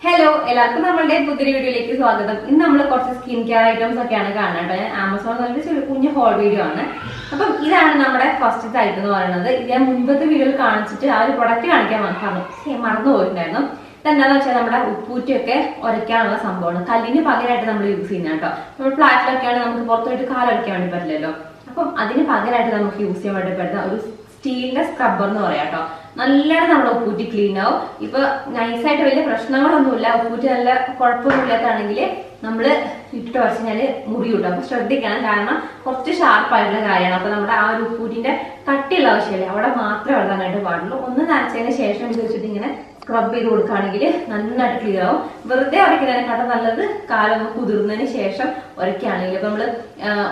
Hello, എല്ലാവർക്കും നമ്മളുടെ പുതിയ വീഡിയോയിലേക്ക് സ്വാഗതം. ഇന്ന് നമ്മൾ കുറച്ച് സ്കിൻ കെയർ ഐറ്റംസ് ഒക്കെയാണ് കാണുന്നത്. ഞാൻ ആമസോൺ ചെറിയ കുഞ്ഞു ഹോൾ വീഡിയോ ആണ്. അപ്പം ഇതാണ് നമ്മുടെ ഫസ്റ്റ് ഐറ്റം എന്ന് പറയുന്നത്. ഇത് ഞാൻ മുൻപത്തെ വീഡിയോയിൽ കാണിച്ചിട്ട് ആ ഒരു പ്രൊഡക്റ്റ് കാണിക്കാൻ മറന്നു പോയിട്ടുണ്ടായിരുന്നു. ഇതെന്താണെന്ന് വെച്ചാൽ നമ്മുടെ ഉപ്പൂറ്റിയൊക്കെ ഉരയ്ക്കാനുള്ള സംഭവമാണ്. കല്ലിന് പകരമായിട്ട് നമ്മൾ യൂസ് ചെയ്യുന്നത് കേട്ടോ. നമ്മൾ ഫ്ലാറ്റിലൊക്കെയാണ് നമുക്ക് പുറത്തോട്ട് കാലൊരയ്ക്കാൻ വേണ്ടി പറ്റില്ലല്ലോ. അപ്പം അതിന് പകരമായിട്ട് നമുക്ക് യൂസ് ചെയ്യാൻ വേണ്ടി പറ്റുന്ന ഒരു സ്റ്റീലിന്റെ സ്ക്രബ്ബർ എന്ന് പറയാം കേട്ടോ. നല്ലോണം നമ്മുടെ ഉപ്പൂറ്റി ക്ലീൻ ആവും. ഇപ്പൊ നൈസായിട്ട് വലിയ പ്രശ്നങ്ങളൊന്നുമില്ല, ഉപ്പൂറ്റി നല്ല കുഴപ്പമൊന്നുമില്ലാത്താണെങ്കിൽ നമ്മള് ഇട്ട് വരച്ചാല് മുറി കിട്ടും. അപ്പൊ ശ്രദ്ധിക്കണം, കാരണം കുറച്ച് ഷാർപ്പായിട്ടുള്ള കാര്യമാണ്. അപ്പൊ നമ്മുടെ ആ ഒരു ഉപ്പൂറ്റിന്റെ കട്ടിയുള്ള ആവശ്യമില്ല, അവിടെ മാത്രമേ വളരാനായിട്ട് പാടുള്ളൂ. ഒന്ന് നനച്ചതിന് ശേഷം ഇത് വെച്ചിട്ട് ഇങ്ങനെ സ്ക്രബ് ചെയ്ത് കൊടുക്കുകയാണെങ്കിൽ നന്നായിട്ട് ക്ലിയർ ആവും. വെറുതെ ഉരയ്ക്കുന്നതിനെക്കാട്ടും നല്ലത് കാലൊന്ന് കുതിർന്നതിന് ശേഷം ഉരയ്ക്കുകയാണെങ്കിൽ. ഇപ്പൊ നമ്മള്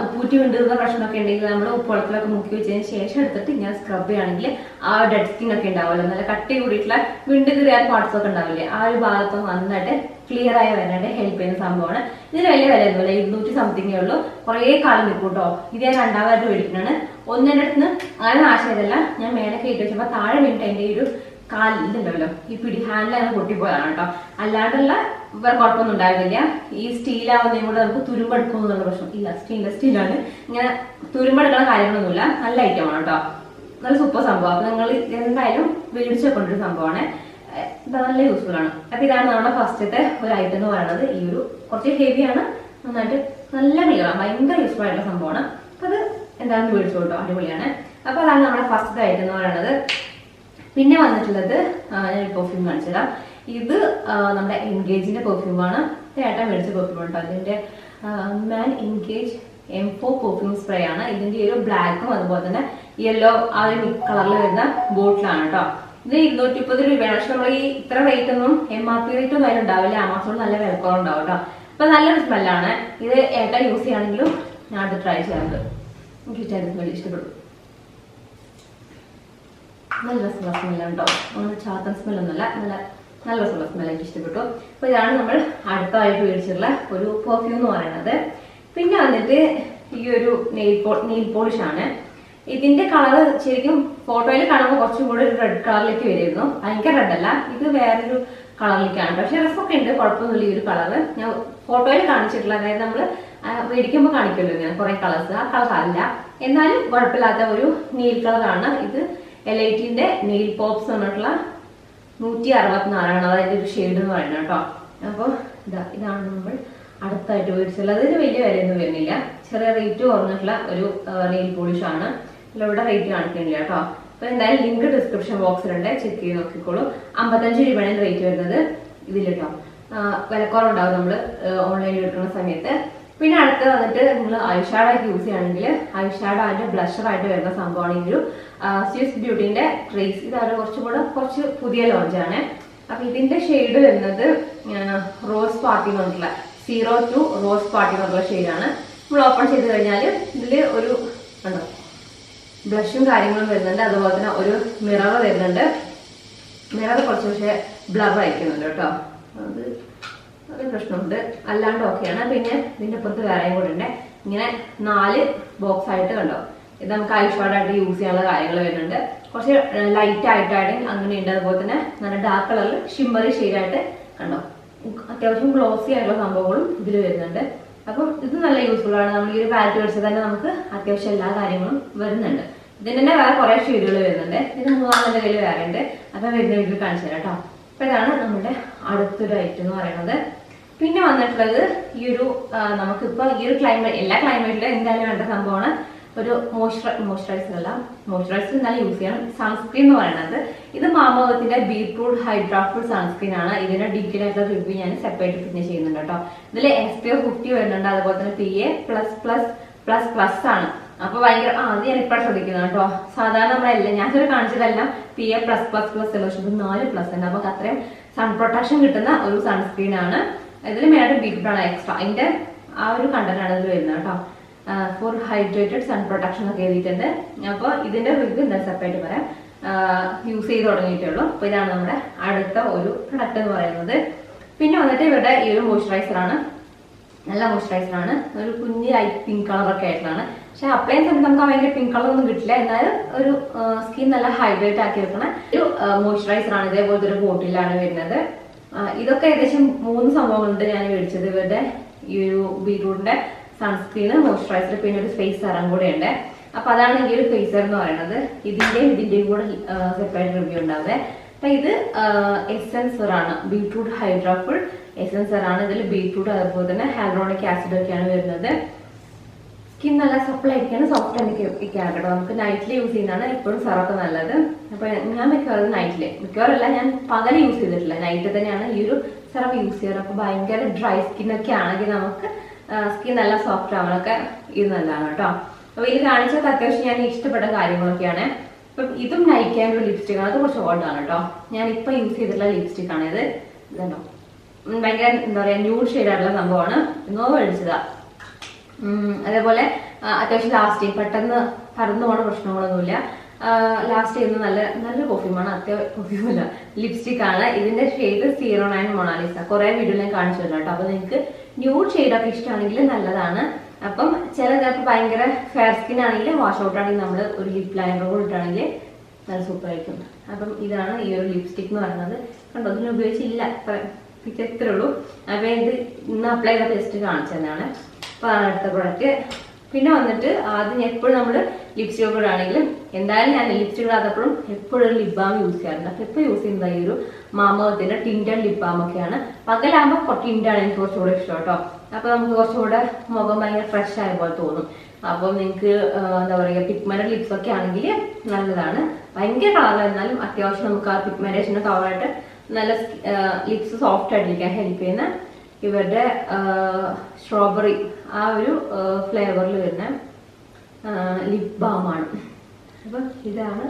ഉപ്പൂറ്റി വിണ്ടുന്ന പ്രശ്നമൊക്കെ ഉണ്ടെങ്കിൽ നമ്മൾ ഉപ്പുവെള്ളത്തിലൊക്കെ മുക്കി വെച്ചതിന് ശേഷം എടുത്തിട്ട് ഇങ്ങനെ സ്ക്രബ് ചെയ്യുകയാണെങ്കിൽ ആ ഡെഡ് സ്കിൻ ഒക്കെ ഉണ്ടാവുമല്ലോ, നല്ല കട്ടി കൂടിയിട്ടുള്ള വിണ്ട് കീറിയാൽ പാർട്സ് ഒക്കെ ഉണ്ടാവില്ലേ, ആ ഒരു ഭാഗത്ത് നന്നായിട്ട് ക്ലിയർ ആയി വരാനായിട്ട് ഹെൽപ്പ് ചെയ്യുന്ന സംഭവമാണ്. ഇതിന് വലിയ വിലയൊന്നുമില്ല, 200 സംതിങ്ങേ ഉള്ളൂ. കുറേ കാലം നിൽക്കും കേട്ടോ. ഇത് ഞാൻ 2,000 മേടിക്കുന്നതാണ്. ഒന്നിൻ്റെ അടുത്ത് അങ്ങനെ നാശമായതല്ല, ഞാൻ മേലെ കയറ്റി വെച്ചപ്പോൾ താഴെ വീണിട്ട് അതിന്റെ ഒരു കാലില്ലല്ലോ, ഈ പിടി ഹാൻഡിൽ അങ്ങനെ പൊട്ടിപ്പോയതാണ് കേട്ടോ. അല്ലാണ്ടുള്ള വേറെ കുഴപ്പമൊന്നും ഉണ്ടായിരുന്നില്ല. ഈ സ്റ്റീലാവുന്നതും കൂടെ നമുക്ക് തുരുമ്പെടുക്കുമെന്നുള്ള പ്രശ്നം ഇല്ല. സ്റ്റീലാണ്, ഇങ്ങനെ തുരുമ്പെടുക്കുന്ന കാര്യങ്ങളൊന്നുമില്ല. നല്ല ഐറ്റമാണ് കേട്ടോ, നല്ല സൂപ്പർ സംഭവം. അപ്പൊ നിങ്ങൾ എന്തായാലും മേടിച്ചു വെക്കൊണ്ടൊരു സംഭവമാണ്. ഇത് നല്ല യൂസ്ഫുൾ ആണ്. അപ്പൊ ഇതാണ് നമ്മുടെ ഫസ്റ്റത്തെ ഒരു ഐറ്റം എന്ന് പറയുന്നത്. ഈ ഒരു കുറച്ച് ഹെവിയാണ്, നന്നായിട്ട് നല്ല ക്ലിയറാണ്, ഭയങ്കര യൂസ്ഫുൾ ആയിട്ടുള്ള സംഭവമാണ്. അപ്പൊ അത് എന്താണെന്ന് മേടിച്ചു കേട്ടോ, അടിപൊളിയാണ്. അപ്പൊ അതാണ് നമ്മുടെ ഫസ്റ്റത്തെ ഐറ്റം എന്ന് പറയുന്നത്. പിന്നെ വന്നിട്ടുള്ളത് ഞാൻ പെർഫ്യൂം കാണിച്ചുതരാം. ഇത് നമ്മുടെ എൻഗേജിന്റെ പെർഫ്യൂമാണ്. ഏട്ടൻ മേടിച്ച പെർഫ്യൂം കേട്ടോ. അതിന്റെ മാൻ എൻഗേജ് M4 പെർഫ്യൂം സ്പ്രേ ആണ്. ഇതിന്റെ ഒരു ബ്ലാക്കും അതുപോലെ തന്നെ യെല്ലോ ആ ഒരു കളറിൽ വരുന്ന ബോട്ടിലാണ് കേട്ടോ. ഇത് 230 രൂപയാണ്. പക്ഷെ നമ്മൾ ഈ ഇത്ര റേറ്റ് ഒന്നും MRP റേറ്റ് ഒന്നും അതിലുണ്ടാവില്ല. ആമസോൺ നല്ല വിലക്കുറവുണ്ടാവും കേട്ടോ. അപ്പൊ നല്ലൊരു സ്മെല്ലാണ്. ഇത് ഏട്ടൻ യൂസ് ചെയ്യുകയാണെങ്കിലും ഞാൻ അത് ട്രൈ ചെയ്യാറുണ്ട്. എനിക്ക് വലിയ ഇഷ്ടപ്പെടും. നല്ല രസമുള്ള സ്മെല്ലാണ് കേട്ടോ. അങ്ങനെ ചാത്തൻ സ്മെല്ലൊന്നുമല്ല, നല്ല രസമുള്ള സ്മെല്ല് എനിക്ക് ഇഷ്ടപ്പെട്ടു. അപ്പൊ ഇതാണ് നമ്മൾ അടുത്തതായിട്ട് മേടിച്ചിട്ടുള്ള ഒരു പെർഫ്യൂം എന്ന് പറയുന്നത്. പിന്നെ വന്നിട്ട് ഈ ഒരു നെയിൽ പോളിഷ് ആണ്. ഇതിന്റെ കളർ ശരിക്കും ഫോട്ടോയിൽ കാണുമ്പോൾ കുറച്ചും കൂടെ ഒരു റെഡ് കളറിലേക്ക് വരുമായിരുന്നു. ഭയങ്കര റെഡ് അല്ല, ഇത് വേറൊരു കളറിലേക്കാണ്. പക്ഷെ രസമൊക്കെ ഉണ്ട്, കുഴപ്പമൊന്നുമില്ല. ഈ ഒരു കളറ് ഞാൻ ഫോട്ടോയിൽ കാണിച്ചിട്ടുള്ള, അതായത് നമ്മൾ മേടിക്കുമ്പോൾ കാണിക്കുമല്ലോ ഇങ്ങനെ കുറെ കളേഴ്സ്, ആ കളർ അല്ല, എന്നാലും കുഴപ്പമില്ലാത്ത ഒരു നീൽ കളറാണ് ഇത്. LITന്റെ നെയിൽ പോപ്സ് പറഞ്ഞിട്ടുള്ള 164 അതായത് ഒരു ഷെയ്ഡ് എന്ന് പറയുന്നത് കേട്ടോ. അപ്പോൾ ഇതാണ് നമ്മൾ അടുത്തായിട്ട് മേടിച്ചുള്ളത്. ഇതിന് വലിയ വിലയൊന്നും വരുന്നില്ല, ചെറിയ റേറ്റ് കുറഞ്ഞിട്ടുള്ള ഒരു നെയിൽ പോളിഷ് ആണ്. ഇവിടെ റേറ്റ് കാണിക്കുന്നില്ല കേട്ടോ. അപ്പൊ എന്തായാലും ലിങ്ക് ഡിസ്ക്രിപ്ഷൻ ബോക്സിലുണ്ട്, ചെക്ക് ചെയ്ത് നോക്കിക്കോളൂ. 55 രൂപയാണ് റേറ്റ് വരുന്നത് ഇതിൽ കേട്ടോ. വിലക്കുറവുണ്ടാവും നമ്മൾ ഓൺലൈനിൽ എടുക്കുന്ന സമയത്ത്. പിന്നെ അടുത്ത് വന്നിട്ട് നിങ്ങൾ ഐഷാഡോ ആയിട്ട് യൂസ് ചെയ്യുകയാണെങ്കിൽ ഐഷാഡോ അതിന്റെ ബ്ലഷർ ആയിട്ട് വരുന്ന സംഭവമാണ് ഈ ഒരു സ്വിസ് ബ്യൂട്ടിന്റെ ട്രേസ്. ഇത് അവർ കുറച്ച് പുതിയ ലോഞ്ചാണ്. അപ്പൊ ഇതിന്റെ ഷെയ്ഡ് വരുന്നത് റോസ് പാർട്ടി എന്ന് പറഞ്ഞിട്ടുള്ള 02 റോസ് പാർട്ടി എന്ന് പറഞ്ഞിട്ടുള്ള ഷെയ്ഡാണ്. നമ്മൾ ഓപ്പൺ ചെയ്ത് കഴിഞ്ഞാൽ ഇതിൽ ഒരു ബ്ലഷും കാര്യങ്ങളും വരുന്നുണ്ട്. അതുപോലെ തന്നെ ഒരു മിറർ വരുന്നുണ്ട്. മിറർ കുറച്ച് പക്ഷേ ബ്ലർ അയക്കുന്നുണ്ട് കേട്ടോ. അത് പ്രശ്നമുണ്ട്, അല്ലാണ്ട് ഓക്കെയാണ്. പിന്നെ ഇതിന്റെ പുറത്ത് വേറെയും കൂടെ ഉണ്ട്. ഇങ്ങനെ 4 ബോക്സ് ആയിട്ട് കണ്ടോ. ഇത് നമുക്ക് ഐഷാഡായിട്ട് യൂസ് ചെയ്യാനുള്ള കാര്യങ്ങൾ വരുന്നുണ്ട്. കുറച്ച് ലൈറ്റ് ആയിട്ടാണ് അങ്ങനെയുണ്ട്. അതുപോലെ തന്നെ നല്ല ഡാർക്ക് കളറിൽ ഷിമ്മറി ഷെയ്ഡായിട്ട് കണ്ടോ. അത്യാവശ്യം ഗ്ലോസി ആയിട്ടുള്ള സംഭവങ്ങളും ഇതിൽ വരുന്നുണ്ട്. അപ്പം ഇത് നല്ല യൂസ്ഫുൾ ആണ്. നമ്മൾ ഈ ഒരു പാലറ്റ് മേടിച്ചാൽ തന്നെ നമുക്ക് അത്യാവശ്യം എല്ലാ കാര്യങ്ങളും വരുന്നുണ്ട്. ഇതിന് തന്നെ വേറെ കുറെ ഷെയ്ഡുകൾ വരുന്നുണ്ട്. ഇത് 3 കയ്യിൽ വേറെ ഉണ്ട്. അപ്പൊ വരുന്ന വീട്ടിൽ കാണിച്ചു തരാം കേട്ടോ. അപ്പൊ ഇതാണ് നമ്മുടെ അടുത്തൊരു ഐറ്റം എന്ന് പറയുന്നത്. പിന്നെ വന്നിട്ടുള്ളത് ഈ ഒരു നമുക്കിപ്പോ ഈ ഒരു എല്ലാ ക്ലൈമറ്റിലും എന്തായാലും വേണ്ട സംഭവമാണ് ഒരു മോയ്സ്ചറൈസർ എന്നാലും യൂസ് ചെയ്യണം. സൺസ്ക്രീൻ എന്ന് പറയുന്നത് ഇത് മാമോത്തിന്റെ ബീട്രൂട്ട് ഹൈഡ്രാഫുൾ സൺസ്ക്രീൻ ആണ്. ഇതിന്റെ ഡീറ്റെയിൽ ആയിട്ടുള്ള റിവ്യൂ ഞാൻ സെപ്പറേറ്റ് പിന്നെ ചെയ്യുന്നുണ്ട് കേട്ടോ. ഇതിൽ SPF 50 വരുന്നുണ്ട്. അതുപോലെ തന്നെ PA++++ ആണ്. അപ്പൊ ഭയങ്കര അത് ഞാൻ ഇപ്പോഴും ശ്രദ്ധിക്കുന്നത് കേട്ടോ. സാധാരണ നമ്മളെല്ലാം ഞാൻ ഇതൊരു കാണിച്ചതെല്ലാം PA++++, 4+ ഉണ്ട്. അപ്പൊ അത്രയും സൺ പ്രൊട്ടക്ഷൻ കിട്ടുന്ന ഒരു സൺസ്ക്രീൻ ആണ്. ഇതിൽ മെയിനായിട്ട് ബീട്രൂട്ട് ആണ് എക്സ്ട്രാ. അതിന്റെ ആ ഒരു കണ്ടന്റ് ആണ് ഇതിൽ വരുന്നത് കേട്ടോ. ഫോർ ഹൈഡ്രേറ്റഡ് സൺ പ്രൊട്ടക്ഷൻ ഒക്കെ എഴുതിയിട്ടുണ്ട്. അപ്പോൾ ഇതിന്റെ റിവ്യൂ എന്താ സെപ്പറേറ്റ് പറയാം. യൂസ് ചെയ്ത് തുടങ്ങിയിട്ടേ ഉള്ളൂ. അപ്പൊ ഇതാണ് നമ്മുടെ അടുത്ത ഒരു പ്രൊഡക്റ്റ് എന്ന് പറയുന്നത്. പിന്നെ വന്നിട്ട് ഇവിടെ ഈ ഒരു മോയ്സ്ചറൈസർ ആണ്. നല്ല മോയ്സ്ചറൈസർ ആണ്. ഒരു കുഞ്ഞ് ലൈറ്റ് പിങ്ക് കളറൊക്കെ ആയിട്ടുള്ളതാണ്. പക്ഷെ അപ്ലൈ സമയത്ത് നമുക്ക് ഭയങ്കര പിങ്ക് കളർ ഒന്നും കിട്ടില്ല. എന്നാലും ഒരു സ്കിൻ നല്ല ഹൈഡ്രേറ്റ് ആക്കി വെക്കുന്ന ഒരു മോയ്സ്ചറൈസർ ആണ്. ഇതേപോലത്തെ ഒരു ബോട്ടിലാണ് വരുന്നത്. ഇതൊക്കെ ഏകദേശം 3 സംഭവങ്ങളുണ്ട് ഞാൻ മേടിച്ചത്. ഇവരുടെ ഈ ഒരു ബീറ്റ്റൂട്ടിന്റെ സൺസ്ക്രീന്, മോയ്സ്ചറൈസർ, പിന്നെ ഒരു ഫേസ് സെറം കൂടെ ഉണ്ട്. അപ്പൊ അതാണ് ഈ ഒരു ഫേസർ എന്ന് പറയുന്നത്. ഇതിന്റെയും കൂടെ സെപ്പറേറ്റ് റിവ്യൂ ഉണ്ടാവുന്നത്. അപ്പൊ ഇത് എസെൻസർ ആണ്, ബീറ്റ്റൂട്ട് ഹൈഡ്രാഫുൾ എസെൻസർ ആണ്. ഇതിൽ ബീറ്റ്റൂട്ട് അതുപോലെ തന്നെ ഹൈഡ്രോണിക് ആസിഡ് ഒക്കെയാണ് വരുന്നത്. സ്കിൻ നല്ല സപ്ലൈ ആയിരിക്കാണ്, സോഫ്റ്റ് ആയിരിക്കാണ് കേട്ടോ. നമുക്ക് നൈറ്റിൽ യൂസ് ചെയ്യുന്നതാണ് എപ്പോഴും സെറൊക്കെ നല്ലത്. അപ്പൊ ഞാൻ മിക്കവാറും നൈറ്റില്, മിക്കവാറല്ല ഞാൻ പകൽ യൂസ് ചെയ്തിട്ടില്ല, നൈറ്റ് തന്നെയാണ് ഈ ഒരു സെറം യൂസ് ചെയ്യാറ്. അപ്പൊ ഭയങ്കര ഡ്രൈ സ്കിൻ ഒക്കെ ആണെങ്കിൽ നമുക്ക് സ്കിൻ നല്ല സോഫ്റ്റ് ആവാനൊക്കെ ഇത് നല്ലതാണ് കേട്ടോ. അപ്പൊ ഇത് കാണിച്ചത് അത്യാവശ്യം ഞാൻ ഇഷ്ടപ്പെട്ട കാര്യങ്ങളൊക്കെയാണ്. ഇപ്പം ഇതും നൈക്കാൻ്റെ ഒരു ലിപ്സ്റ്റിക് ആണ്. അത് കുറച്ച് ഓൾഡാണ് കേട്ടോ. ഞാൻ ഇപ്പൊ യൂസ് ചെയ്തിട്ടുള്ള ലിപ്സ്റ്റിക് ആണ് ഇത്. ഇതുണ്ടോ, ഭയങ്കര എന്താ പറയാ ന്യൂഡ് ഷെയ്ഡായിട്ടുള്ള സംഭവമാണ്. എന്നോ മേടിച്ചതാ. അതേപോലെ അത്യാവശ്യം ലാസ്റ്റ് പെട്ടെന്ന് പരന്നു പോണ പ്രശ്നങ്ങളൊന്നുമില്ല. ലാസ്റ്റ് ചെയ്യുന്ന നല്ല പെർഫ്യൂമാണ്. പെർഫ്യൂമല്ല, ലിപ്സ്റ്റിക് ആണ്. ഇതിന്റെ ഷെയ്ഡ് 09 മൊണാലിസ. കുറെ വീഡിയോ ഞാൻ കാണിച്ചു തരാം കേട്ടോ. അപ്പൊ നിങ്ങൾക്ക് ന്യൂഡ് ഷെയ്ഡൊക്കെ ഇഷ്ടമാണെങ്കിൽ നല്ലതാണ്. അപ്പം ചിലതൊക്കെ ഭയങ്കര ഫെയർ സ്കിൻ ആണെങ്കിൽ, വാഷ് ഔട്ട് ആണെങ്കിൽ നമ്മൾ ഒരു ലിപ് ലൈനർ കൂടെ ഇട്ടാണെങ്കിൽ നല്ല സൂപ്പർ ആയിരിക്കും. അപ്പം ഇതാണ് ഈ ഒരു ലിപ്സ്റ്റിക് എന്ന് പറയുന്നത്. കണ്ടോ, ഇതിന് ഉപയോഗിച്ചില്ല, ഇത്രേ ഉള്ളൂ. അപ്പൊ ഇത് ഇന്ന് അപ്ലൈ ചെയ്ത ടെസ്റ്റ് കാണിച്ചു തന്നെയാണ്. അപ്പൊ അതാണ് അടുത്ത പ്രൊഡക്റ്റ്. പിന്നെ വന്നിട്ട് ആദ്യം എപ്പോഴും നമ്മൾ ലിപ്സ്റ്റിക് ഒക്കെ ഇടാണെങ്കിലും, എന്തായാലും ഞാൻ ലിപ്സ്റ്റിക് ഇടാത്തപ്പോഴും എപ്പോഴും ഒരു ലിപ് ബാം യൂസ് ചെയ്യാറുണ്ട്. അപ്പൊ ഇപ്പൊ യൂസ് ചെയ്യുന്നത് ഈ ഒരു മാമത്തിന്റെ ടിൻറ്റഡ് ലിപ് ബാം ഒക്കെയാണ്. പകലാകുമ്പോൾ ടിൻറ്റാണ് എനിക്ക് കുറച്ചുകൂടെ ഇഷ്ടം കേട്ടോ. അപ്പൊ നമുക്ക് കുറച്ചുകൂടെ മുഖം ഭയങ്കര ഫ്രഷ് ആയ പോലെ തോന്നും. അപ്പൊ നിങ്ങൾക്ക് എന്താ പറയുക, പിഗ്മെന്റഡ് ലിപ്സ് ഒക്കെ ആണെങ്കിൽ നല്ലതാണ്. ഭയങ്കര കളർ എന്നാലും അത്യാവശ്യം നമുക്ക് ആ പിഗ്മെന്റേഷന് കവറായിട്ട് നല്ല ലിപ്സ് സോഫ്റ്റ് ആയിട്ടിരിക്കാൻ ഹെൽപ്പ് ചെയ്യുന്ന ഇവരുടെ സ്ട്രോബെറി ആ ഒരു ഫ്ലേവറിൽ വരുന്ന ലിപ് ബാമാണ്. അപ്പൊ ഇതാണ്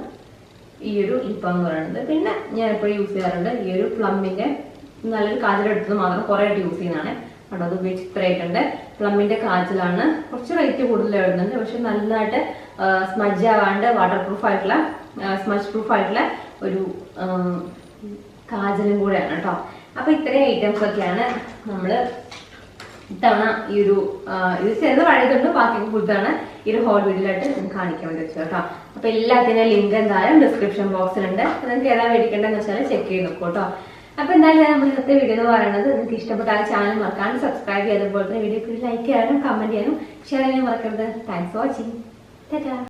ഈ ഒരു ലിപ് ബാം എന്ന് പറയുന്നത്. പിന്നെ ഞാൻ എപ്പോഴും യൂസ് ചെയ്യാറുണ്ട് ഈ ഒരു പ്ലമ്മിന്റെ നല്ലൊരു കാജലെടുത്തത് മാത്രം കുറെ ആയിട്ട് യൂസ് ചെയ്യുന്നതാണ്. അവിടെ അത് ഉപയോഗിച്ച് ഇത്രയായിട്ടുണ്ട്. പ്ലമ്മിന്റെ കാജലാണ്. കുറച്ച് റേറ്റ് കൂടുതൽ വരുന്നുണ്ട്, പക്ഷെ നല്ലതായിട്ട് സ്മജ് ആവാണ്ട് വാട്ടർ പ്രൂഫ് ആയിട്ടുള്ള സ്മജ് പ്രൂഫ് ആയിട്ടുള്ള ഒരു കാജലും കൂടെയാണ് കേട്ടോ. അപ്പൊ ഇത്രയും ഐറ്റംസ് ഒക്കെയാണ് നമ്മള് ഇത്തവണ ഈ ഒരു ഇത് ചെറുത് പഴയതുണ്ട്, ബാക്കി കൂടുതലാണ് ഈ ഒരു ഹോൾ വീഡിയോയിലായിട്ട് കാണിക്കാൻ വേണ്ടി വെച്ചു കേട്ടോ. അപ്പൊ എല്ലാത്തിനും ലിങ്ക് എന്തായാലും ഡിസ്ക്രിപ്ഷൻ ബോക്സിലുണ്ട്. നിങ്ങൾക്ക് ഏതാ മേടിക്കേണ്ടതെന്ന് വെച്ചാൽ ചെക്ക് ചെയ്ത് നോക്കൂ കേട്ടോ. അപ്പൊ എന്തായാലും നമ്മൾ ഇന്നത്തെ വീഡിയോ എന്ന് പറയുന്നത്, നിങ്ങൾക്ക് ഇഷ്ടപ്പെട്ടാൽ ചാനൽ മറക്കാനും സബ്സ്ക്രൈബ് ചെയ്തതുപോലെ തന്നെ വീഡിയോ ലൈക്ക് ചെയ്യാനും കമന്റ് ചെയ്യാനും ഷെയർ ചെയ്യാനും മറക്കരുത്. Thanks for watching. ടാറ്റാ.